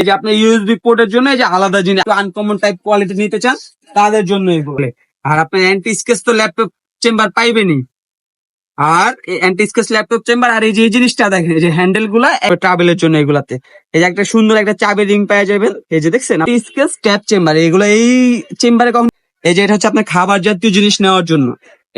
এই যে আপনি ইউএসবি পোর্টের জন্য এই যে আলাদা জিনিস আনকমন টাইপ কোয়ালিটি নিতে চান তাদের জন্য এগুলো। আর আপনার অ্যান্টি স্কেচ তো ল্যাপটপ চেম্বার পাইবেনই। আর অ্যান্টি স্কেচ ল্যাপটপ চেম্বার আর এই যে জিনিসটা দেখেন এই যে হ্যান্ডেল গুলা ট্রাভেলের জন্য এগুলাতে এই যে একটা সুন্দর একটা চাবি রিং পাওয়া যাবেন। এই যে দেখছেন স্কেচ ট্যাপ চেম্বার এগুলো এই চেম্বারে কখন এই যে এটা হচ্ছে আপনার খাবার জাতীয় জিনিস নেওয়ার জন্য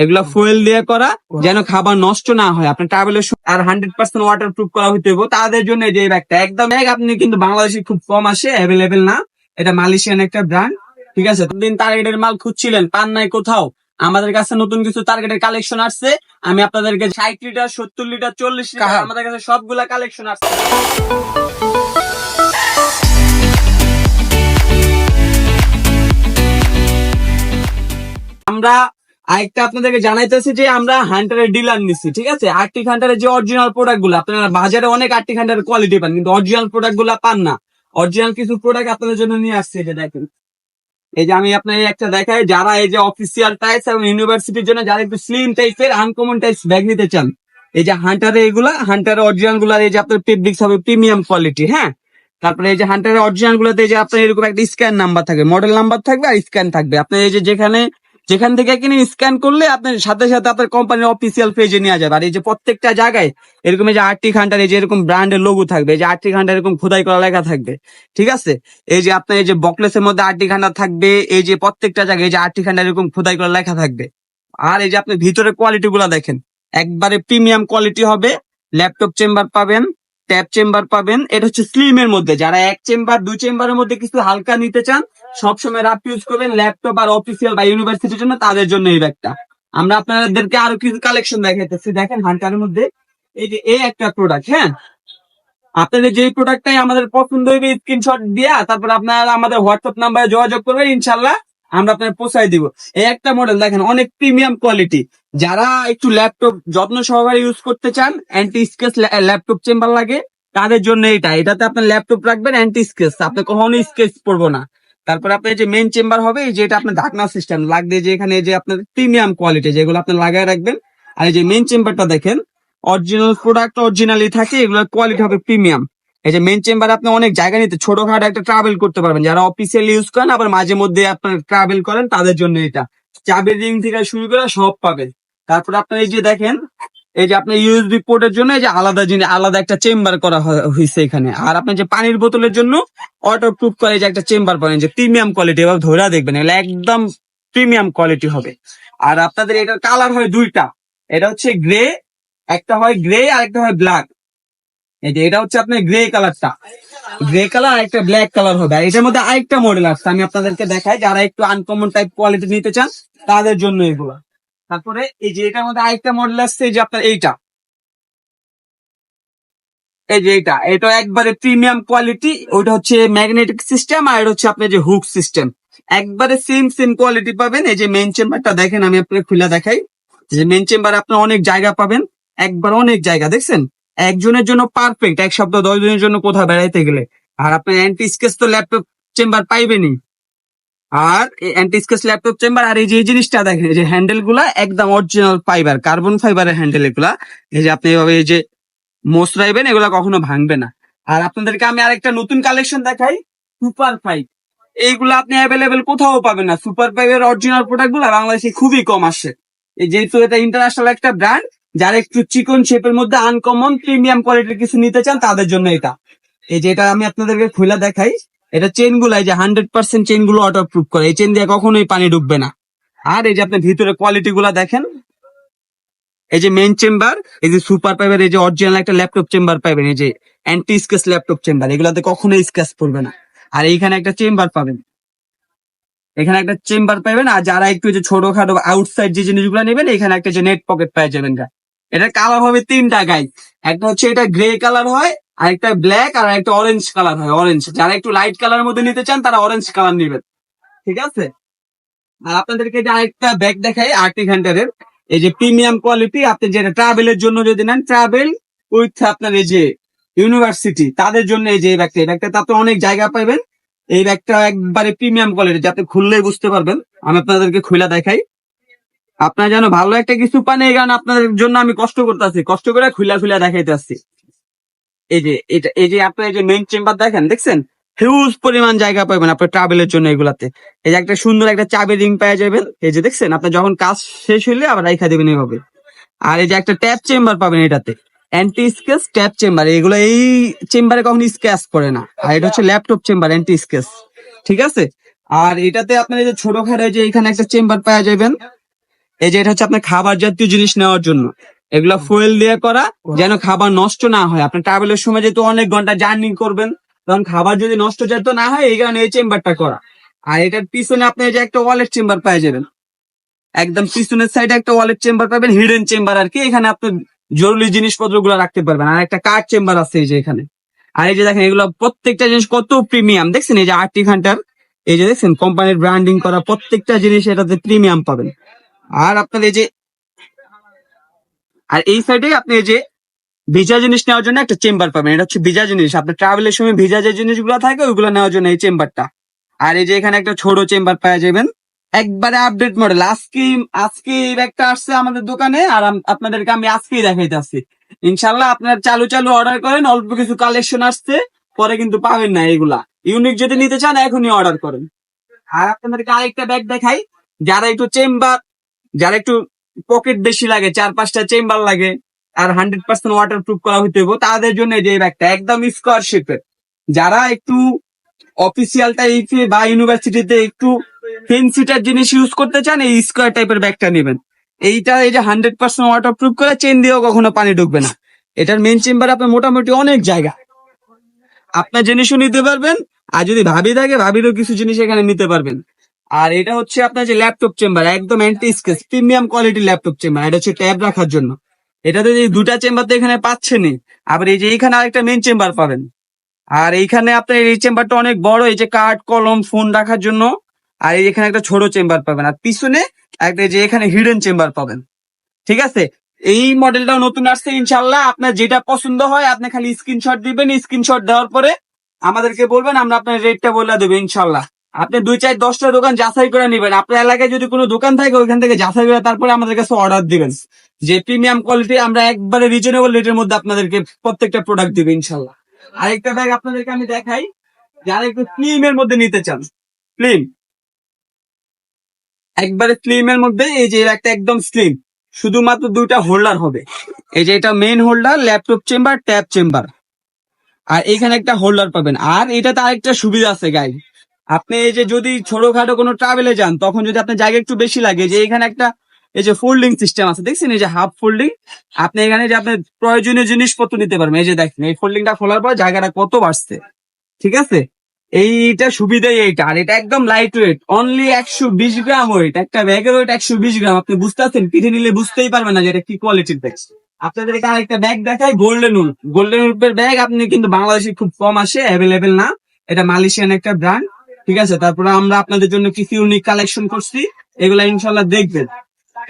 এগুলা ফুয়েল দিয়ে করা যেন খাবার নষ্ট না হয় আপনার ট্রাভেলের আর 100% ওয়াটার প্রুফ করা হইতে হবে তাদের জন্য এই যে ব্যাগটা একদম ব্যাগ আপনি কিন্তু বাংলাদেশে খুব কম আসে অ্যাভেলেবেল না। এটা মালয়েশিয়ান একটা ব্র্যান্ড, ঠিক আছে। দিন টার্গেটের মাল খুঁজছিলেন পান নাই কোথাও, আমাদের কাছে নতুন কিছু টার্গেটের কালেকশন আসছে। আমি আপনাদেরকে 60 লিটার 70 লিটার 40 লিটার আমাদের কাছে সবগুলা কালেকশন আসছে। আমরা আরেকটা আপনাদেরকে জানাইতেছি যে আমরা হান্টারের ডিলার নিচ্ছি, ঠিক আছে। আর্টিক হান্টারের যে অরিজিনাল প্রোডাক্ট গুলো আপনারা বাজারে অনেক আর্টিক হান্টারের কোয়ালিটি পান কিন্তু অরিজিনাল প্রোডাক্ট গুলা পান না। অরিজিনাল কিছু প্রোডাক্ট আপনাদের জন্য নিয়ে আসছে। এটা দেখেন এই যে আমি আপনার একটা দেখাই যারা এই যে অফিসিয়াল টাইপস এবং ইউনিভার্সিটির জন্য যারা একটু স্লিম টাইপের আনকমন টাইপস ব্যাগ নিতে চান এই যে হান্টারে এগুলা হান্টারের অরিজিনাল গুলা এই যে আপনার ফেব্রিক্স হবে প্রিমিয়াম কোয়ালিটি, হ্যাঁ। তারপরে এই যে হান্টারের অরিজিনাল গুলাতে যে আপনার এরকম একটা স্ক্যান নাম্বার থাকবে, মডেল নাম্বার থাকবে আর স্ক্যান থাকবে। আপনি এই যে যেখান থেকে কিনে স্ক্যান করলে আপনার সাথে সাথে আপনার কোম্পানির অফিসিয়াল পেজে নেওয়া যাবে। আর এই যে প্রত্যেকটা জায়গায় এরকম এই যে আর্টিক হান্টার এই যে এরকম ব্র্যান্ডের লোগো থাকবে, এই যে আর্টিক হান্টার এরকম খোদাই করা লেখা থাকবে, ঠিক আছে। এই যে আপনার এই যে বকলেসের মধ্যে আর্টিক হান্টার থাকবে, এই যে প্রত্যেকটা জায়গায় এই যে আর্টিক হান্টার এরকম খোদাই করা লেখা থাকবে। আর এই যে আপনি ভিতরের কোয়ালিটি গুলা দেখেন একবারে প্রিমিয়াম কোয়ালিটি হবে। ল্যাপটপ চেম্বার পাবেন, ট্যাব চেম্বার পাবেন। এটা হচ্ছে স্লিম এর মধ্যে যারা এক চেম্বার দুই চেম্বারের মধ্যে কিছু হালকা নিতে চান সবসময় রাফ ইউজ করবেন ল্যাপটপ আর অফিসিয়াল বা ইউনিভার্সিটির জন্য তাদের জন্য এই ব্যাগটা। আমরা আপনাদেরকে আরো কিছু কালেকশন দেখাইতেছি। দেখেন হান্টারের মধ্যে এই যে এই একটা প্রোডাক্ট, হ্যাঁ। আপনাদের যে প্রোডাক্টটাই আমাদের পছন্দ হইবে স্ক্রিনশট দিয়া তারপর আপনারা আমাদের হোয়াটসঅ্যাপ নাম্বারে যোগাযোগ করবেন, ইনশাল্লাহ আমরা আপনার পৌঁছাই দিব। এই একটা মডেল দেখেন অনেক প্রিমিয়াম কোয়ালিটি। যারা একটু ল্যাপটপ যত্ন সহকারে ইউজ করতে চান অ্যান্টি স্কেচ ল্যাপটপ চেম্বার লাগে তাদের জন্য এটাতে আপনার ল্যাপটপ রাখবেন অ্যান্টি স্কেচ আপনি কখনো স্কেচ পড়বো না। তারপরে আপনার যে মেইন চেম্বার হবে যেটা আপনার ঢাকনা সিস্টেম লাগবে যে এখানে যে আপনার প্রিমিয়াম কোয়ালিটি যেগুলো আপনি লাগায় রাখবেন। আর এই যে মেইন চেম্বারটা দেখেন অরিজিনাল প্রোডাক্ট অরিজিনালি থাকে, এগুলোর কোয়ালিটি হবে প্রিমিয়াম। এই যে মেইন চেম্বার আপনি অনেক জায়গা নিতে ছোটখাটো একটা ট্রাভেল করতে পারবেন যারা অফিসিয়াল ইউজ করেন আবার মাঝে মধ্যে আপনার ট্রাভেল করেন তাদের জন্য এটা চাবির রিং থেকে শুরু করে সব পাবেন। তারপর আপনার এই যে দেখেন এই যে আপনার ইউএসবি পোর্টের জন্য এই যে আলাদা জিনিস আলাদা একটা চেম্বার করা হয়েছে এখানে। আর আপনার যে পানির বোতলের জন্য ওয়াটার প্রুফ করে যে একটা চেম্বার পাবেন যে প্রিমিয়াম কোয়ালিটি এবার ধরে দেখবেন এগুলো একদম প্রিমিয়াম কোয়ালিটি হবে। আর আপনাদের এটার কালার হয় দুইটা, এটা হচ্ছে গ্রে, একটা হয় গ্রে আর একটা হয় ব্ল্যাক। এই যে এটা হচ্ছে আপনার গ্রে কালারটা, গ্রে কালার আর একটা ব্ল্যাক কালার হবে। আর এটার মধ্যে আরেকটা মডেল আসছে আমি আপনাদেরকে দেখাই যারা একটু আনকমন টাইপ কোয়ালিটি নিতে চান তাদের জন্য এগুলো। তারপরে এই যে এটার মধ্যে আরেকটা মডেল আসছে এই যে আপনার এইটা, এই যে এটা একবারে প্রিমিয়াম কোয়ালিটি। ওইটা হচ্ছে ম্যাগনেটিক সিস্টেম আর এটা হচ্ছে আপনার যে হুক সিস্টেম একবারে সেম কোয়ালিটি পাবেন। এই যে মেইন চেম্বারটা দেখেন আমি আপনাকে খুলে দেখাই যে মেইন চেম্বার আপনার অনেক জায়গা পাবেন একবার অনেক জায়গা দেখছেন একজনের জন্য পারফেক্ট, এক সপ্তাহ 10 দিনের জন্য কোথাও বেড়াইতে গেলে। আর আপনার অ্যান্টি স্কেচ তো ল্যাপটপ চেম্বার পাইবেনই। আর অ্যান্টি স্কেচ ল্যাপটপ চেম্বার আর এই যে জিনিসটা দেখেন এই যে হ্যান্ডেল গুলা একদম অরিজিনাল ফাইবার কার্বন ফাইবারের হ্যান্ডেল এগুলা। এই যে আপনি এভাবে এই যে মোসরাইবেন এগুলা কখনো ভাঙবে না। আর আপনাদেরকে আমি আরেকটা নতুন কালেকশন দেখাই সুপার ফাইভ। এইগুলা আপনি অ্যাভেলেবেল কোথাও পাবেন না। সুপার ফাইভের অরিজিনাল প্রোডাক্ট গুলা বাংলাদেশে খুবই কম আসে। এই যেহেতু এটা ইন্টারন্যাশনাল একটা ব্র্যান্ড যারা একটু চিকন শেপের মধ্যে আনকমন প্রিমিয়াম কোয়ালিটির কিছু নিতে চান তাদের জন্য এটা। এই যে এটা আমি আপনাদেরকে খুলে দেখাই এটা চেন গুলা এই যে 100% চেন গুলো ওয়াটার প্রুফ করে, এই চেন দিয়ে কখনোই পানি ঢুকবে না। আর এই যে আপনি ভিতরে কোয়ালিটি গুলা দেখেন এই যে মেইন চেম্বার এই যে সুপার পাইবের এই যে অরিজিনাল একটা ল্যাপটপ চেম্বার পাবেন এই যে অ্যান্টি স্কেচ ল্যাপটপ চেম্বার এগুলাতে কখনোই স্কেচ পড়বে না। আর এইখানে একটা চেম্বার পাবেন, এখানে একটা চেম্বার পাবেন। আর যারা একটু যে ছোটখাটো আউটসাইড যে জিনিসগুলো নেবেন এখানে একটা যে নেট পকেট পেয়ে যাবেন। এটা কালার হবে তিনটা গাইড, একটা হচ্ছে এটা গ্রে কালার হয় আর একটা ব্ল্যাক আর একটা অরেঞ্জ কালার হয়। অরেঞ্জ যারা একটু লাইট কালারের মধ্যে নিতে চান তারা অরেঞ্জ কালার নেবেন, ঠিক আছে। আর আপনাদেরকে যে আরেকটা ব্যাগ দেখাই আর্টিক হান্টারের এই যে প্রিমিয়াম কোয়ালিটি আপনি যেটা ট্রাভেলের জন্য যদি নেন ট্রাভেল উইথ আপনার এই যে ইউনিভার্সিটি তাদের জন্য এই যে এই ব্যাগটা আপনি অনেক জায়গা পাবেন। এই ব্যাগটা একবারে প্রিমিয়াম কোয়ালিটি যাতে খুললেই বুঝতে পারবেন। আমি আপনাদেরকে খুলে দেখাই আপনারা যেন ভালো একটা কিছু পান এই কারণে আপনাদের জন্য আমি কষ্ট করতেছি, কষ্ট করে খুলে দেখাইতে আসছি। এই যে এটা এই যে আপনার এই যে মেইন চেম্বার দেখেন দেখছেন হিউজ পরিমাণ জায়গা পাবেন আপনার ট্রাভেলের জন্য এগুলাতে। এই যে একটা সুন্দর একটা চাবি রিং পেয়ে যাবেন, এই যে দেখছেন, আপনার যখন কাজ শেষ হইলে আবার রাইখা দিবেন এইভাবে। আর এই যে একটা ট্যাপ চেম্বার পাবেন এটাতে, অ্যান্টি স্কেচ ট্যাপ চেম্বার, এগুলো এই চেম্বারে কখনো স্ক্র্যাচ করে না। আর এটা হচ্ছে ল্যাপটপ চেম্বার অ্যান্টি স্কেচ, ঠিক আছে। আর এটাতে আপনার এই যে ছোটখাটো যে এখানে একটা চেম্বার পাওয়া যাবেন, এই যে এটা হচ্ছে আপনার খাবার জাতীয় জিনিস নেওয়ার জন্য, এগুলা ফুয়েল দিয়ে করা, যেন খাবার নষ্ট না হয়। আপনার ট্রাভেলের সময় যেহেতু অনেক ঘন্টা জার্নি করবেন, তখন খাবার যদি নষ্ট যেত না হয়, এই কারণে এই চেম্বারটা করা। আর এটার পিছনে আপনি এই যে একটা ওয়ালেট চেম্বার পেয়ে যাবেন, একদম পিছনের সাইডে একটা ওয়ালেট চেম্বার পাবেন, হিডেন চেম্বার আর কি। এখানে আপনি জরুরি জিনিসপত্র গুলো রাখতে পারবেন। আর একটা কার্ড চেম্বার আছে এই যে এখানে। আর এই যে দেখেন, এগুলো প্রত্যেকটা জিনিস কত প্রিমিয়াম দেখছেন, এই যে আর্টিক হান্টার, এই যে দেখছেন কোম্পানির ব্র্যান্ডিং করা প্রত্যেকটা জিনিস এটাতে প্রিমিয়াম পাবেন। আর আপনার এই যে, আর এই সাইডে আপনি এই যে ভিজা জিনিস নেওয়ার জন্য একটা চেম্বার পাবেন, এটা হচ্ছে ভিজা জিনিস, আপনার ট্রাভেলের সময় ভিজা যে জিনিসগুলো থাকে ওইগুলো নেওয়ার জন্য এই চেম্বারটা। আর এই যে এখানে একটা ছোট চেম্বার পাওয়া যাবেন, একবারে আপডেট মডেল, আজকে আজকে এই ব্যাগটা আসছে আমাদের দোকানে, আর আপনাদেরকে আমি আজকেই দেখাইতেছি। ইনশাল্লাহ আপনার চালু চালু অর্ডার করেন, অল্প কিছু কালেকশন আসছে, পরে কিন্তু পাবেন না এগুলা। ইউনিক যদি নিতে চান এখনই অর্ডার করেন। আর আপনাদেরকে আরেকটা ব্যাগ দেখাই, যারা একটু চেম্বার, যারা একটু পকেট বেশি লাগে, 4-5টা চেম্বার লাগে, আর 100% ওয়াটার প্রুফ করা হইতে হবে, তাদের জন্য এই যে ব্যাগটা একদম স্কোয়ার শেপের। যারা একটু অফিসিয়াল টাইপে বা ইউনিভার্সিটিতে একটু ফেন্সিটার জিনিস ইউজ করতে চান, এই স্কোয়ার টাইপের ব্যাগটা নেবেন। এইটা এই যে 100% ওয়াটার প্রুফ করে, চেন দিয়েও কখনো পানি ঢুকবে না। এটার মেন চেম্বার আপনার মোটামুটি অনেক জায়গা, আপনার জিনিসও নিতে পারবেন। আর যদি ভাবি থাকে, ভাবিরও কিছু জিনিস এখানে নিতে পারবেন। আর এটা হচ্ছে আপনার যে ল্যাপটপ চেম্বার, একদম অ্যান্টি স্কেচ প্রিমিয়াম কোয়ালিটির ল্যাপটপ চেম্বার। এটা হচ্ছে ট্যাব রাখার জন্য। এটাতে যে দুটা চেম্বার তো এখানে পাচ্ছেনই, আবার এই যে এইখানে আরেকটা মেন চেম্বার পাবেন। আর এইখানে আপনার এই চেম্বারটা অনেক বড়, এই যে কার্ড কলম ফোন রাখার জন্য। আর এই এখানে একটা ছোট চেম্বার পাবেন, আর পিছনে একটা এই যে এখানে হিডেন চেম্বার পাবেন, ঠিক আছে। এই মডেলটাও নতুন আসছে, ইনশাল্লাহ আপনার যেটা পছন্দ হয় আপনি খালি স্ক্রিনশট দিবেন, স্ক্রিনশট দেওয়ার পরে আমাদেরকে বলবেন, আমরা আপনার রেটটা বলে দেবো ইনশাল্লাহ। আপনি 2-4-10টা দোকান যাচাই করে নেবেন, আপনার এলাকায় যদি কোনো দোকান থাকে ওইখান থেকে যাচাই করে তারপরে আমাদের কাছে অর্ডার দিবেন, যে প্রিমিয়াম কোয়ালিটি আমরা একবারে রিজনেবল রেটের মধ্যে আপনাদেরকে প্রত্যেকটা প্রোডাক্ট দিবে ইনশাল্লাহ। আরেকটা ব্যাগ আপনাদেরকে আমি দেখাই, যারা একটু স্লিম এর মধ্যে নিতে চান, স্লিম, একবারে স্লিম এর মধ্যে, এই যে একটা একদম স্লিম, শুধুমাত্র দুইটা হোল্ডার হবে। এই যে এটা main holder, laptop chamber, tab chamber, আর এখানে একটা হোল্ডার পাবেন। আর এটাতে আরেকটা সুবিধা আছে গাইজ, আপনি এই যে যদি ছোটখাটো কোনো ট্রাভেলে যান, তখন যদি আপনার জায়গা একটু বেশি লাগে, যে এখানে একটা এই যে ফোল্ডিং সিস্টেম আছে দেখছেন, এই যে হাফ ফোল্ডিং, আপনি এখানে যে আপনার প্রয়োজনীয় জিনিসপত্র নিতে পারবেন। এই যে দেখেন, এই ফোল্ডিংটা খোলার পর জায়গাটা কত বাড়ছে, ঠিক আছে। এইটা সুবিধাই এইটা। আর এটা একদম লাইট ওয়েট, অনলি 120 গ্রাম ওয়েট, একটা ব্যাগের ওয়েট 120 গ্রাম। আপনি বুঝতে পারছেন, পিঠে নিলে বুঝতেই পারবেন না যে এটা কি কোয়ালিটির ব্যাগ। আপনাদের এটা আরেকটা ব্যাগ দেখাই, গোল্ডেন উলফ। গোল্ডেন উলফের ব্যাগ আপনি কিন্তু বাংলাদেশে খুব কম আসে, অ্যাভেলেবেল না, এটা মালয়েশিয়ান একটা ব্র্যান্ড, ঠিক আছে। তারপরে আমরা আপনাদের জন্য কিছু ইউনিক কালেকশন করছি, এগুলা ইনশাল্লাহ দেখবেন।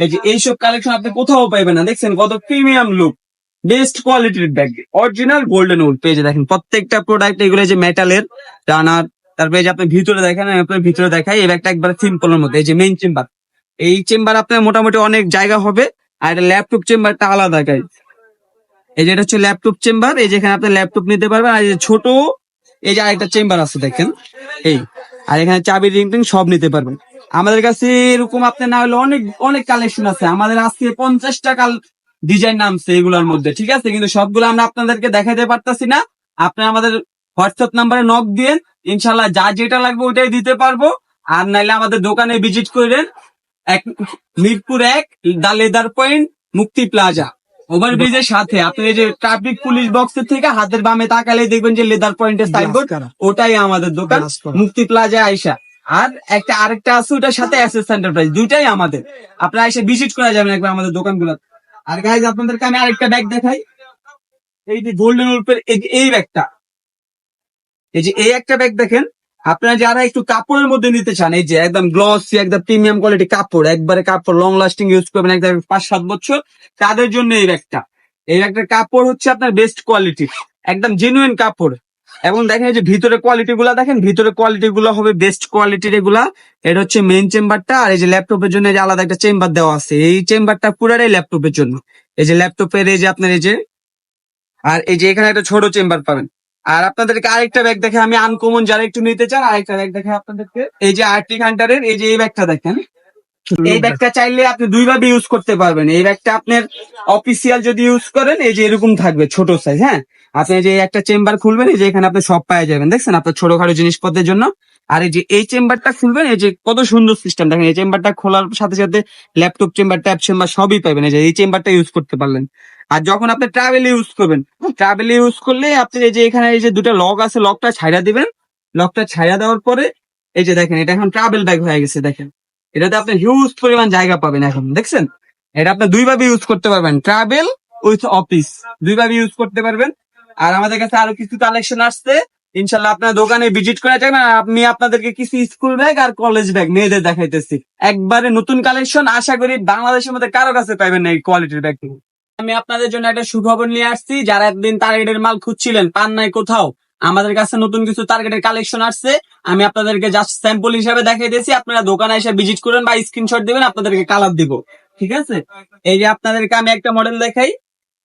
এই যে এইসব কালেকশন আপনি কোথাও পাইবেন না, দেখছেন কত প্রিমিয়াম লুক, বেস্ট কোয়ালিটির ব্যাগ, অরিজিনাল গোল্ডেন উড পেজে দেখেন প্রত্যেকটা প্রোডাক্ট। এগুলো যে মেটালের টানার, তারপরে এই যে আপনি ভিতরে দেখেন, আমি আপনার ভিতরে দেখাই, এই ব্যাগটা একবার সিম্পলের মধ্যে। এই যে মেইন চেম্বার, এই চেম্বার আপনার মোটামুটি অনেক জায়গা হবে। আর এটা ল্যাপটপ চেম্বারটা আলাদা গাইজ, এই যে এটা হচ্ছে ল্যাপটপ চেম্বার, এই যেখানে আপনি ল্যাপটপ নিতে পারবেন। আর এই যে ছোট, এই যে আরেকটা চেম্বার আছে দেখেন, এই, আর এখানে চাবি রিং টিং সব নিতে পারবেন। আমাদের কাছে এরকম আপনি না হলে অনেক অনেক কালেকশন আছে, আমাদের আজকে 50টা ডিজাইন নামছে এগুলোর মধ্যে, ঠিক আছে। কিন্তু সবগুলো আমরা আপনাদেরকে দেখাতে পারতাছি না। আপনি আমাদের হোয়াটসঅ্যাপ নাম্বারে নক দিয়ে ইনশাল্লাহ যা যেটা লাগবে ওইটাই দিতে পারবো। আর নাইলে আমাদের দোকানে ভিজিট করেন, এক মিরপুর 1 দা লেদার পয়েন্ট, মুক্তি প্লাজা, ওভারব্রিজের সাথে। আপনি এই যে ট্রাফিক পুলিশ বক্সের থেকে হাতের বামে তাকালে দেখবেন যে লেদার পয়েন্টের সাইনবোর্ড, ওটাই আমাদের দোকান, মুক্তি প্লাজা আইসা। আর একটা আরেকটা আছে ওটার সাথে অ্যাসেস এন্টারপ্রাইজ, দুইটাই আমাদের। আপনারা এসে ভিজিট করা যাবেন একবার আমাদের দোকানগুলো। আর গাইজ আপনাদেরকে আমি আরেকটা ব্যাগ দেখাই, এই যে গোল্ডেন উলফের এই ব্যাগটা, এই যে এই একটা ব্যাগ দেখেন। আপনারা যারা একটু কাপড়ের মধ্যে নিতে চান, এই যে একদম গ্লসি, একদম প্রিমিয়াম কোয়ালিটি কাপড়, একবারে কাপড় লং লাস্টিং ইউজ করবেন একদম 5-7 বছর, তাদের জন্য এই ব্যাগটা। এই ব্যাগটার কাপড় হচ্ছে আপনার বেস্ট কোয়ালিটি, একদম জেনুইন কাপড়। এবং দেখেন এই যে ভিতরে কোয়ালিটি গুলা দেখেন, ভিতরে কোয়ালিটি গুলো হবে বেস্ট কোয়ালিটির এগুলা। এটা হচ্ছে মেইন চেম্বারটা, আর এই যে ল্যাপটপের জন্য যে আলাদা একটা চেম্বার দেওয়া আছে, এই চেম্বারটা পুরাটাই ল্যাপটপের জন্য। এই যে ল্যাপটপের এই যে আপনার এই যে, আর এই যে এখানে একটা ছোট চেম্বার পাবেন, আর আপনাদেরকে আরেকটা ব্যাগ দেখে আমি আনকমন যারা একটু নিতে চান আরেকটা ব্যাগ দেখে আপনাদেরকে, এই যে আর্টিক হান্টারের এই যে এই ব্যাগটা দেখেন। এই ব্যাগটা চাইলে আপনি দুইভাবে ইউজ করতে পারবেন। এই ব্যাগটা আপনার অফিসিয়াল যদি ইউজ করেন এই যে এরকম থাকবে ছোট সাইজ, হ্যাঁ। আপনি যে একটা চেম্বার খুলবেন এই যে এখানে আপনি সব পাওয়া যাবেন, দেখছেন আপনার ছোটখাটো জিনিসপত্রের জন্য। আর এই যে এই চেম্বারটা খুলবেন এই যে কত সুন্দর সিস্টেম দেখেন, এই চেম্বারটা খোলার সাথে সাথে ল্যাপটপ চেম্বার, ট্যাব চেম্বার সবই পাবেন। এই যে এই চেম্বারটা ইউজ করতে পারলেন। আর যখন আপনি ট্রাভেল ইউজ করবেন, ট্রাভেল ইউজ করলে আপনি এই যে এখানে এই যে দুটো লক আছে, লকটা ছাইড়া দিবেন। লকটা ছাইড়া দেওয়ার পরে এই যে দেখেন এটা এখন ট্রাভেল ব্যাগ হয়ে গেছে দেখেন। এটাতে আপনি হিউজ পরিমাণ জায়গা পাবেন এখন, দেখছেন। এটা আপনি দুইভাবে ইউজ করতে পারবেন, ট্রাভেল উইথ অফিস দুইভাবে ইউজ করতে পারবেন। আর আমাদের কাছে আরো কিছু কালেকশন আসছে, ইনশাল্লাহ আপনার দোকানে ভিজিট করা যাবে। আমি আপনাদেরকে কিছু স্কুল ব্যাগ আর কলেজ ব্যাগ মেয়েদের দেখাইতেছি, একবারে নতুন কালেকশন। আশা করি বাংলাদেশের মধ্যে কারো কাছে পাইবেন না এই কোয়ালিটির ব্যাগ। আমি আপনাদের জন্য একটা সুখবর নিয়ে আসছি, যারা একদিন টার্গেটের মাল খুঁজছিলেন পান নাই কোথাও, আমাদের কাছে নতুন কিছু টার্গেটের কালেকশন আসছে। আমি আপনাদেরকে জাস্ট স্যাম্পল হিসাবে দেখাইতেছি, আপনারা দোকানে এসে ভিজিট করেন বা স্ক্রিনশট দিবেন, আপনাদেরকে কালার দিব, ঠিক আছে। এই যে আপনাদেরকে আমি একটা মডেল দেখাই,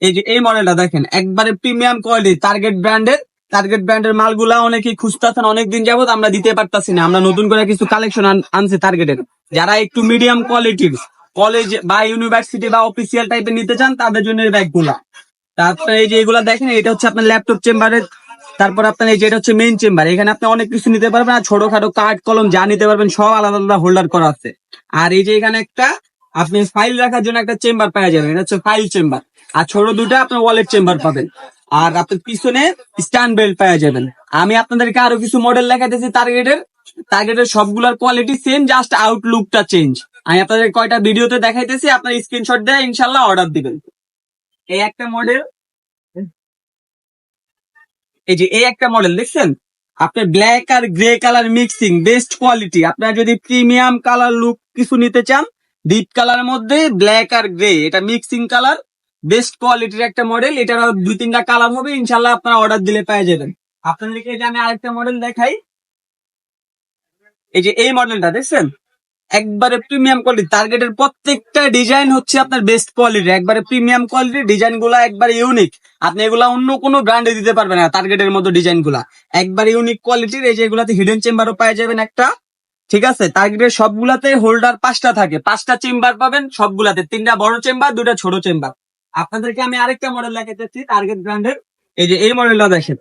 এই যে এই মডেলটা দেখেন, একবারে প্রিমিয়াম কোয়ালিটি টার্গেট ব্র্যান্ডের। টার্গেট ব্র্যান্ডের মালগুলা অনেকেই খুঁজতেছেন অনেকদিন যাবত, আমরা দিতে পারতাছি না। আমরা নতুন করে কিছু কালেকশন আনছি টার্গেটের, যারা একটু মিডিয়াম কোয়ালিটির কলেজ বা ইউনিভার্সিটি বা অফিসিয়াল টাইপের নিতে চান তাদের জন্য এই ব্যাগগুলা। তারপরে এই যে এগুলা দেখেন, এটা হচ্ছে আপনার ল্যাপটপ চেম্বারের। তারপর আপনার এই যে এটা হচ্ছে মেইন চেম্বার, এখানে আপনি অনেক কিছু নিতে পারবেন। আর ছোটখাটো কার্ড কলম যা নিতে পারবেন সব আলাদা আলাদা হোল্ডার করা আছে। আর এই যে এখানে একটা আপনি ফাইল রাখার জন্য একটা চেম্বার পাওয়া যাবেন, এটা হচ্ছে ফাইল চেম্বার। আর ছোট দুটা আপনার ওয়ালেট চেম্বার পাবেন। আর আপনার পিছনে স্ট্যান্ড বেল্ট পাওয়া যাবেন। আমি আপনাদেরকে আরো কিছু মডেল দেখাইতেছি টার্গেটের। টার্গেটের সবগুলোর কোয়ালিটি সেম, জাস্ট আউটলুকটা চেঞ্জ। আমি আপনাদের কয়টা ভিডিওতে দেখাইতেছি, আপনার স্ক্রিনশট দিয়ে ইনশাল্লাহ অর্ডার দিবেন। এই একটা মডেল, এই যে এই একটা মডেল দেখছেন, আপনার ব্ল্যাক আর grey colour mixing best quality. আপনারা যদি প্রিমিয়াম কালার লুক কিছু নিতে চান, ডিপ কালার মধ্যে ব্ল্যাক আর গ্রে এটা মিক্সিং কালার, বেস্ট কোয়ালিটির একটা মডেল। এটার দুই তিনটা কালার হবে, ইনশাল্লাহ আপনারা অর্ডার দিলে পেয়ে যাবেন। আপনাদেরকে এই যে আমি আরেকটা মডেল দেখাই, এই যে এই মডেলটা দেখছেন, একবারে প্রিমিয়াম কোয়ালিটি। টার্গেটের প্রত্যেকটা ডিজাইন হচ্ছে আপনার বেস্ট কোয়ালিটি, একবারে প্রিমিয়াম কোয়ালিটি। ডিজাইন গুলা একবারে ইউনিক, আপনি এগুলা অন্য কোনো ব্র্যান্ডে দিতে পারবেন না। টার্গেটের মতো ডিজাইন গুলা একবারে ইউনিক কোয়ালিটির। এই যে এগুলাতে হিডেন চেম্বারও পাওয়া যাবেন একটা, ঠিক আছে। টার্গেটের সবগুলাতে হোল্ডার 5টা থাকে, 5টা চেম্বার পাবেন সবগুলাতে, 3টা বড় চেম্বার 2টা ছোট চেম্বার। আপনাদেরকে আমি আরেকটা মডেল দেখাচ্ছি টার্গেট ব্র্যান্ডের, এই যে এই মডেলটা দেখেন।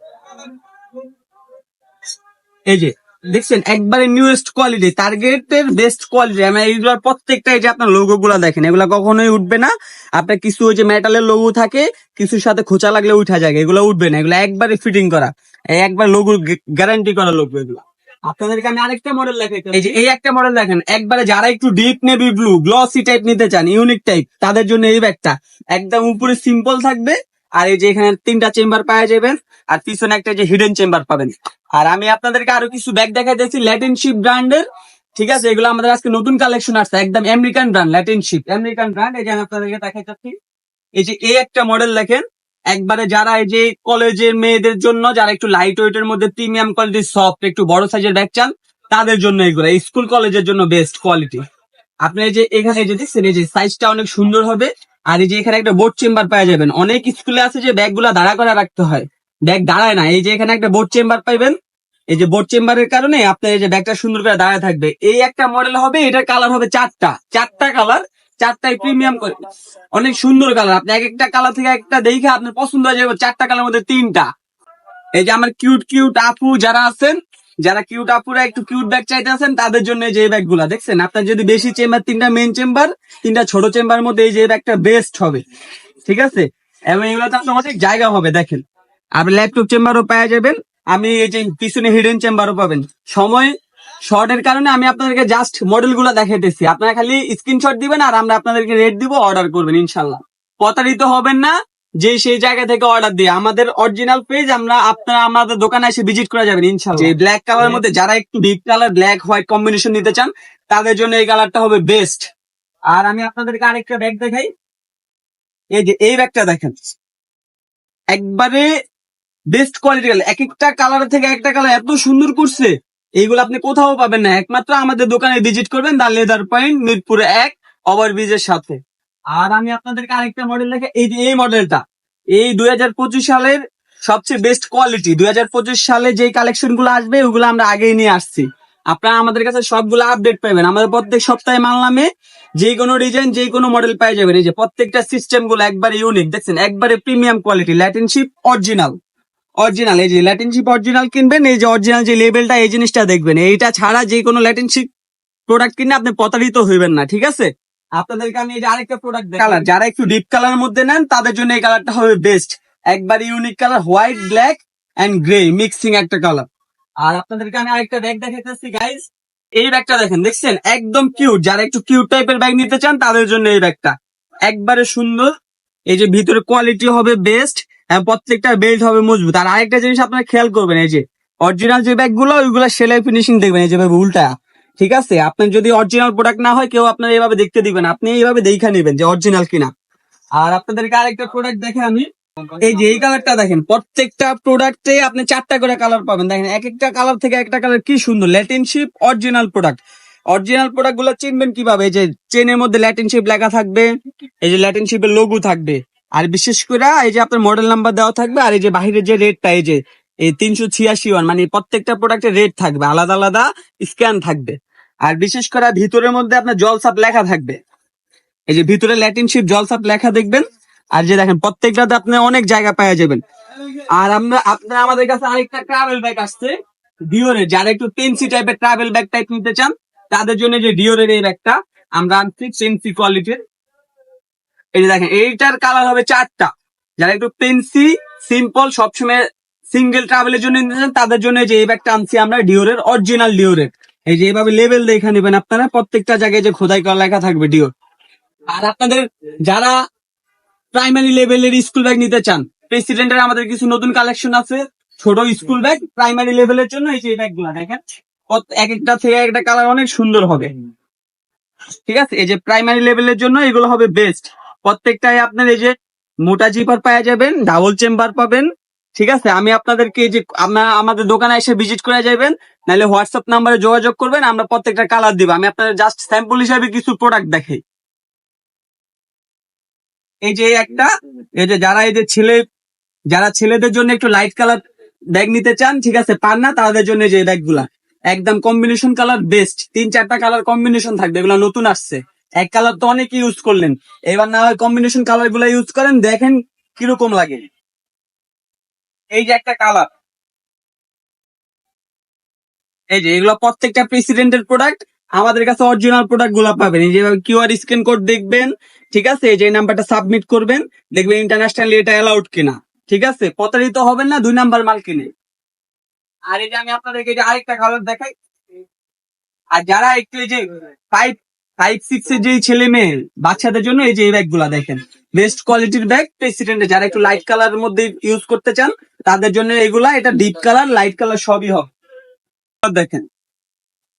এই যে দেখছেন একবারে নিউয়েস্ট কোয়ালিটি, টার্গেটের বেস্ট কোয়ালিটি। আমি এইগুলোর প্রত্যেকটা এই যে আপনার লোগো গুলা দেখেন, এগুলা কখনোই উঠবে না। আপনার কিছু ওই যে মেটালের লোগো থাকে, কিছুর সাথে খোঁচা লাগলে উঠা যায়, এগুলো উঠবে না। এগুলো একবারে ফিটিং করা, একবার লোগো গ্যারান্টি করা লোগো এগুলো। আপনাদেরকে আমি আরেকটা মডেল দেখাই, এই যে এই একটা মডেল দেখেন, একবারে যারা একটু deep navy blue glossy type নিতে চান, ইউনিক টাইপ, তাদের জন্য এই ব্যাগটা একদম উপরে সিম্পল থাকবে। আর এই যে এখানে 3টা চেম্বার পাওয়া যাবেন, আর পিছনে একটা যে হিডেন চেম্বার পাবেন। আর আমি আপনাদেরকে আরো কিছু ব্যাগ দেখাইতেছি ল্যাটিনশিপ ব্র্যান্ডের, ঠিক আছে। এগুলো আমাদের আজকে নতুন কালেকশন আসছে, একদম আমেরিকান ব্র্যান্ড, ল্যাটিনশিপ আমেরিকান ব্র্যান্ড। এই যে আমি আপনাদেরকে দেখাইতেছি, এই যে এই একটা মডেল দেখেন, একবারে যারা এই যে কলেজের মেয়েদের জন্য, যারা একটু লাইট ওয়েটের মধ্যে প্রিমিয়াম কোয়ালিটির সফট একটু বড় সাইজের ব্যাগ চান, তাদের জন্য এগুলো স্কুল কলেজের জন্য বেস্ট কোয়ালিটি। আপনি এই যে এখানে যে দেখছেন, এই যে সাইজটা অনেক সুন্দর হবে। আর এই যে এখানে একটা বোর্ড চেম্বার পাওয়া যাবেন। অনেক স্কুলে আছে যে ব্যাগ গুলা দাঁড়া করে রাখতে হয়, ব্যাগ দাঁড়ায় না। এই যে এখানে একটা বোর্ড চেম্বার পাইবেন, এই যে বোর্ড চেম্বারের কারণে আপনার এই যে ব্যাগটা সুন্দর করে দাঁড়ায় থাকবে। এই একটা মডেল হবে, এটার কালার হবে 4টা কালার, 4টাই প্রিমিয়াম করে, অনেক সুন্দর কালার। আপনি এক একটা কালার থেকে একটা দেখে আপনার পছন্দ হয়ে যাবে। 4টা কালার মধ্যে 3টা। এই যে আমার কিউট কিউট আপু যারা আছেন, যারা কিউট আপুরা একটু কিউট ব্যাগ চাইতে আছেন, তাদের জন্য এই যে ব্যাগ গুলা দেখছেন। আপনার যদি বেশি চেম্বার, 3টা মেইন চেম্বার, 3টা ছোট চেম্বার মধ্যে এই যে ব্যাগটা বেস্ট হবে, ঠিক আছে। এবং এগুলোতে আপনার অনেক জায়গা হবে দেখেন। আপনি ল্যাপটপ চেম্বারও পাওয়া যাবেন, আমি এই যে পিছনে হিডেন চেম্বারও পাবেন। সময় শর্টের কারণে আমি আপনাদেরকে জাস্ট মডেল গুলা দেখাইতেছি, আপনারা খালি স্ক্রিনশট দিবেন আর আমরা আপনাদেরকে রেট দিব, অর্ডার করবেন ইনশাল্লাহ। প্রতারিত হবেন না যে সেই জায়গা থেকে অর্ডার দিয়ে। আমাদের অরিজিনাল পেজ, আপনারা আমাদের দোকানে এসে ভিজিট করা যাবেন ইনশাল্লাহ। যে ব্ল্যাক কালারের মধ্যে যারা একটু deep colour black white combination নিতে চান, তাদের জন্য এই কালারটা হবে বেস্ট। আর আমি আপনাদেরকে আরেকটা ব্যাগ দেখাই, এই যে এই ব্যাগটা দেখেন, একবারে বেস্ট কোয়ালিটি। এক একটা কালার থেকে একটা কালার এত সুন্দর করছে, এইগুলো আপনি কোথাও পাবেন না, একমাত্র আমাদের দোকানে ভিজিট করবেন, দা লেদার পয়েন্ট, মিরপুরে 1, ওভারব্রিজের সাথে। আর আমি আপনাদেরকে আরেকটা মডেল দেখে, এই যে এই মডেলটা, এই 2025 সালের সবচেয়ে বেস্ট কোয়ালিটি 2025 সালে যে কালেকশন গুলো আসবে ওগুলো আমরা আগেই নিয়ে আসছি। আপনারা আমাদের কাছে সবগুলো আপডেট পাবেন। আমাদের প্রত্যেক সপ্তাহে মাল নামে যে কোনো ডিজাইন যে কোনো মডেল পেয়ে যাবেন। এই যে প্রত্যেকটা সিস্টেম গুলো একবারে ইউনিক, দেখছেন একবারে প্রিমিয়াম কোয়ালিটি, ল্যাটিনশিপ অরিজিনাল। অরিজিনাল এই যে ল্যাটিনশিপ অরিজিনাল কিনবেন, এই যে অরিজিনাল যে লেবেলটা এই জিনিসটা দেখবেন। এইটা ছাড়া যে কোনো ল্যাটিনশিপ প্রোডাক্ট কিনে আপনি প্রতারিত হইবেন না, ঠিক আছে। আপনাদেরকে আমি এই যে আরেকটা প্রোডাক্ট কালার, যারা একটু ডিপ কালারের মধ্যে নেন তাদের জন্য এই কালারটা হবে বেস্ট। একবার unique colour, white black and grey mixing একটা কালার। আর আপনাদেরকে আমি আরেকটা ব্যাগ দেখাইতেছি গাইস। এই ব্যাগটা দেখেন, দেখছেন একদম কিউট। যারা একটু কিউট টাইপের ব্যাগ নিতে চান তাদের জন্য এই ব্যাগটা একবারে সুন্দর। এই যে ভিতরে কোয়ালিটি হবে বেস্ট, প্রত্যেকটা বেল্ট হবে মজবুত। আর আরেকটা জিনিস আপনারা খেয়াল করবেন, এই যে অরিজিনাল যে ব্যাগ গুলো ওইগুলো সেলাই ফিনিশিং দেখবেন এই যে ভাবে উল্টা, ঠিক আছে। আপনার যদি অরিজিনাল প্রোডাক্ট না হয় কেউ আপনার এইভাবে দেখতে দিবেন, আপনি এইভাবে দেখে নেবেন যে অরিজিনাল কিনা। আর আপনাদেরকে আরেকটা প্রোডাক্ট দেখে আমি, এই যে এই কালারটা দেখেন, প্রত্যেকটা প্রোডাক্টে আপনি 4টা করে কালার পাবেন। দেখেন এক একটা কালার থেকে একটা কালার কি সুন্দর। ল্যাটিনশিপ অরিজিনাল প্রোডাক্ট। অরিজিনাল প্রোডাক্ট গুলো চিনবেন কিভাবে, এই যে চেনের মধ্যে ল্যাটিনশিপ লেখা থাকবে, এই যে ল্যাটিনশিপের লোগো থাকবে, আর বিশেষ করে এই যে আপনার মডেল নাম্বার দেওয়া থাকবে। আর এই যে বাহিরের যে রেটটা, এই যে এই 386 মানে প্রত্যেকটা প্রোডাক্টের রেট থাকবে, আলাদা আলাদা স্ক্যান থাকবে। আর বিশেষ করে ভিতরের মধ্যে আপনার জলসাপ লেখা থাকবে, এই যে ভিতরে ল্যাটিনশিপ জলসাপ লেখা দেখবেন। আর যে দেখেন প্রত্যেকটাতে আপনি অনেক জায়গা পেয়ে যাবেন। আর আপনার আমাদের কাছে আরেকটা ট্রাভেল ব্যাগ আসছে ডিওরের, যারা একটু পেন্সি টাইপের ট্রাভেল ব্যাগ টাইপ নিতে চান তাদের জন্য যে ডিওরের এই ব্যাগটা আমরা আনছি পেন্সি কোয়ালিটির। এই যে দেখেন এইটার কালার হবে 4টা। যারা একটু পেন্সি সিম্পল সবসময় সিঙ্গেল ট্রাভেলের জন্য নিতে চান তাদের জন্য যে এই ব্যাগটা আনছি আমরা ডিওরের, অরিজিনাল ডিওরের। এই যে এইভাবে লেবেল দেখে নেবেন আপনারা, প্রত্যেকটা জায়গায় যে খোদাই করা লেখা থাকবে ডিওর। আর আপনাদের যারা প্রাইমারি লেভেলের স্কুল ব্যাগ নিতে চান, প্রেসিডেন্টের আমাদের কিছু নতুন কালেকশন আছে ছোট স্কুল ব্যাগ প্রাইমারি লেভেলের জন্য। এই যে এই ব্যাগগুলো দেখেন এক একটা থেকে একটা কালার অনেক সুন্দর হবে, ঠিক আছে। এই যে প্রাইমারি লেভেলের জন্য এগুলো হবে বেস্ট। প্রত্যেকটাই আপনার এই যে মোটা জিপার পাওয়া যাবেন, ডাবল চেম্বার পাবেন, ঠিক আছে। আমি আপনাদেরকে এই যে আমাদের দোকানে এসে ভিজিট করে যাবেন, নাহলে হোয়াটসঅ্যাপ নাম্বারে যোগাযোগ করবেন, আমরা প্রত্যেকটা কালার দিব। আমি আপনাদের জাস্ট স্যাম্পল হিসাবে কিছু প্রোডাক্ট দেখাই। এই যে একটা, এই যে যারা এই যে যারা ছেলেদের জন্য একটু লাইট কালার ব্যাগ নিতে চান, ঠিক আছে, পান না তাদের জন্য যে ব্যাগ গুলা একদম কম্বিনেশন কালার বেস্ট। 3-4টা কালার কম্বিনেশন থাকবে, এগুলো নতুন আসছে। এক কালার তো অনেকে ইউজ করলেন, এবার না হয় কম্বিনেশন কালার গুলা ইউজ করেন, দেখেন কিরকম লাগে। এই যে একটা কালার, এই যে এগুলো প্রত্যেকটা প্রেসিডেন্টের প্রোডাক্ট। আমাদের কাছে অরিজিনাল প্রোডাক্ট গুলা পাবেন। এই যে কিউআর স্ক্যান কোড দেখবেন, ঠিক আছে, এই যে নাম্বারটা সাবমিট করবেন, দেখবেন ইন্টারন্যাশনালি এটা অ্যালাউড কিনা, ঠিক আছে। প্রতারিত হবেন না 2 নাম্বার মাল কিনে। আর এই যে আমি আপনাদেরকে এই যে আরেকটা কালার দেখাই। আর যারা একটু এই যে 5-6 এর যে ছেলে মেয়ে বাচ্চাদের জন্য এই যে এই ব্যাগ গুলা দেখেন, বেস্ট কোয়ালিটির ব্যাগ প্রেসিডেন্টের। যারা একটু লাইট কালারের মধ্যে ইউজ করতে চান তাদের জন্য এগুলা, এটা ডিপ কালার লাইট কালার সবই হবে। দেখেন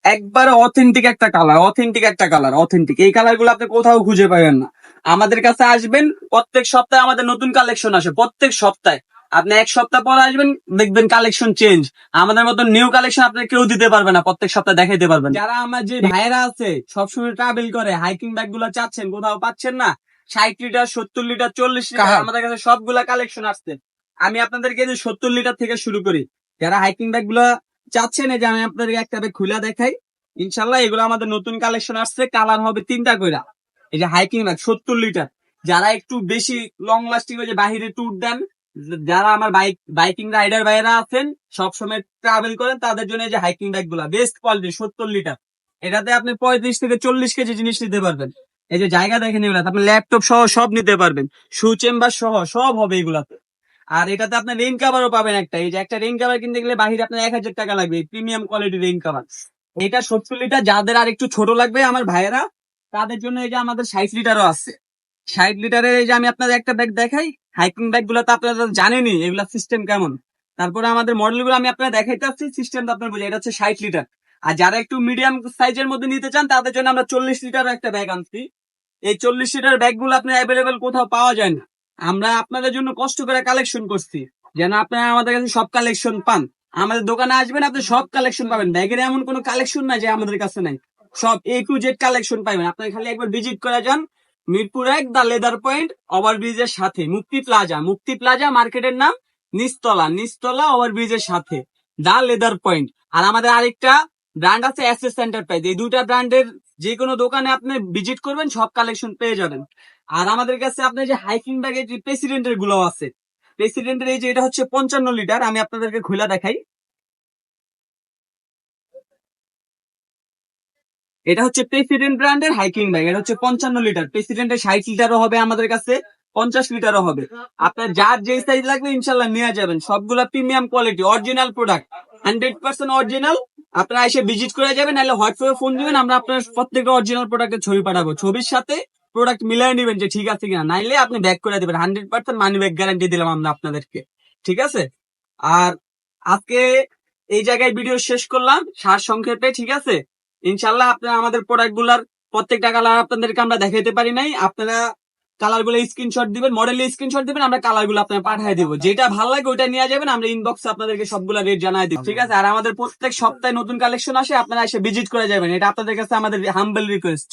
একবারে অথেন্টিক একটা কালার, অথেন্টিক একটা কালার, অথেন্টিক। এই কালার গুলো আপনি কোথাও খুঁজে পাবেন না। আমাদের কাছে আসবেন, প্রত্যেক সপ্তাহে আমাদের নতুন কালেকশন আসে, প্রত্যেক সপ্তাহে। আপনি এক সপ্তাহ পর আসবেন, দেখবেন কালেকশন চেঞ্জ। আমাদের মতো নিউ কালেকশন আপনি কেউ দিতে পারবে না, প্রত্যেক সপ্তাহে দেখাইতে পারবেন। যারা আমার যে ভাইরা আছে সবসময় ট্রাভেল করে, হাইকিং ব্যাগ গুলো চাচ্ছেন, কোথাও পাচ্ছেন না, 60 লিটার 70 লিটার 40 লিটার আমাদের কাছে সবগুলা কালেকশন আসছে। আমি আপনাদেরকে যে 70 লিটার থেকে শুরু করি। যারা হাইকিং ব্যাগ গুলা চাচ্ছেন, এই যে আমি আপনাদেরকে একটা ব্যাগ খুলে দেখাই। ইনশাল্লাহ এগুলো আমাদের নতুন কালেকশন আসছে, কালার হবে 3টা কইরা। এই যে হাইকিং ব্যাগ 70 লিটার, যারা একটু বেশি লং লাস্টিং হয়ে যে বাহিরে ট্যুর দেন, যারা আমার বাইকিং রাইডার ভাইরা আছেন সবসময় ট্রাভেল করেন, তাদের জন্য এই যে হাইকিং ব্যাগ গুলা বেস্ট কোয়ালিটি 70 লিটার। এটাতে আপনি 35 থেকে 40 কেজি জিনিস নিতে পারবেন। এই যে জায়গা দেখেন, এগুলা আপনি ল্যাপটপ সহ সব নিতে পারবেন, শু চেম্বার সহ সব হবে এগুলাতে। আর এটাতে আপনার রেইন কাভারও পাবেন একটা। এই যে একটা রেইন কাভার কিনতে গেলে বাহিরে আপনার 1000 টাকা লাগবে, প্রিমিয়াম কোয়ালিটির রেইন কাভার। এটা 70 লিটার। যাদের আর একটু ছোট লাগবে আমার ভাইয়েরা, তাদের জন্য এই যে আমাদের 60 লিটারও আছে। 60 লিটারের এই যে আমি আপনাদের একটা ব্যাগ দেখাই। হাইকিং ব্যাগ গুলো তো আপনারা জানেনই এগুলা সিস্টেম কেমন। তারপরে আমাদের মডেল গুলো আমি আপনার দেখাইতে আসছি, সিস্টেম তো আপনার বুঝে। এটা হচ্ছে 60 লিটার। আর যারা একটু মিডিয়াম সাইজের মধ্যে নিতে চান তাদের জন্য আমরা 40 লিটার একটা ব্যাগ আনছি। এই 40 লিটার ব্যাগ গুলো আপনার অ্যাভেলেবেল কোথাও পাওয়া যায় না। আমরা আপনাদের জন্য কষ্ট করে কালেকশন করছি, যেন আপনারা আমাদের কাছে সব কালেকশন পান। আমাদের দোকানে আসবেন, আপনি সব কালেকশন পাবেন। ব্যাগের এমন কোনো কালেকশন নাই যে আমাদের কাছে নাই, সব A to Z কালেকশন পাবেন। আপনার খালি একবার ভিজিট করে যান, মিরপুর 1 দা লেদার পয়েন্ট ওভারব্রিজের সাথে মুক্তি প্লাজা, মুক্তি প্লাজা মার্কেটের নাম। নিচতলা ওভারব্রিজের সাথে দা লেদার পয়েন্ট। আর আমাদের আরেকটা ব্র্যান্ড আছে এসএস এন্টারপ্রাইজ। এই দুইটা ব্র্যান্ডের যে কোনো দোকানে আপনি ভিজিট করবেন, সব কালেকশন পেয়ে যাবেন। আর আমাদের কাছে আপনার যে হাইকিং ব্যাগের যে প্রেসিডেন্টের গুলো আছে, প্রেসিডেন্টের এই যে এটা হচ্ছে 55 লিটার, আমি আপনাদেরকে খুলে দেখাই। এটা হচ্ছে প্রেসিডেন্ট ব্র্যান্ডের হাইকিং ব্যাগ, এটা হচ্ছে 55 লিটার। প্রেসিডেন্টের 60 লিটারও হবে আমাদের কাছে, 50 লিটারও হবে। আপনার যার যে সাইজ লাগবে ইনশাল্লাহ নিয়ে যাবেন। সবগুলা premium quality, original product, 100% original. আপনারা এসে ভিজিট করে যাবেন, নাহলে হোয়াটসঅ্যাপে ফোন দিবেন, আমরা আপনার প্রত্যেকটা অরিজিনাল প্রোডাক্টের ছবি পাঠাবো। ছবির সাথে প্রোডাক্ট মিলাই নিবেন যে ঠিক আছে কিনা, নাইলে আপনি ব্যাক করে দিবেন। 100% মানি ব্যাক গ্যারান্টি দিলাম আমরা আপনাদেরকে, ঠিক আছে। আর আজকে এই জায়গায় ভিডিও শেষ করলাম সার সংক্ষেপে, ঠিক আছে। ইনশাল্লাহ আপনারা আমাদের প্রোডাক্ট গুলার প্রত্যেকটা কালার আপনাদেরকে আমরা দেখাইতে পারি নাই, আপনারা কালার গুলো স্ক্রিনশট দিবেন, মডেলের স্ক্রিনশট দিবেন, আমরা কালার গুলো আপনার পাঠিয়ে দিব। যেটা ভালো লাগে ওইটা নিয়ে যাবেন, আমরা ইনবক্সে আপনাদেরকে সবগুলা রেট জানাই দিব, ঠিক আছে। আর আমাদের প্রত্যেক সপ্তাহে নতুন কালেকশন আসে, আপনারা এসে ভিজিট করে যাবেন, এটা আপনাদের কাছে আমাদের হাম্বল রিকোয়েস্ট।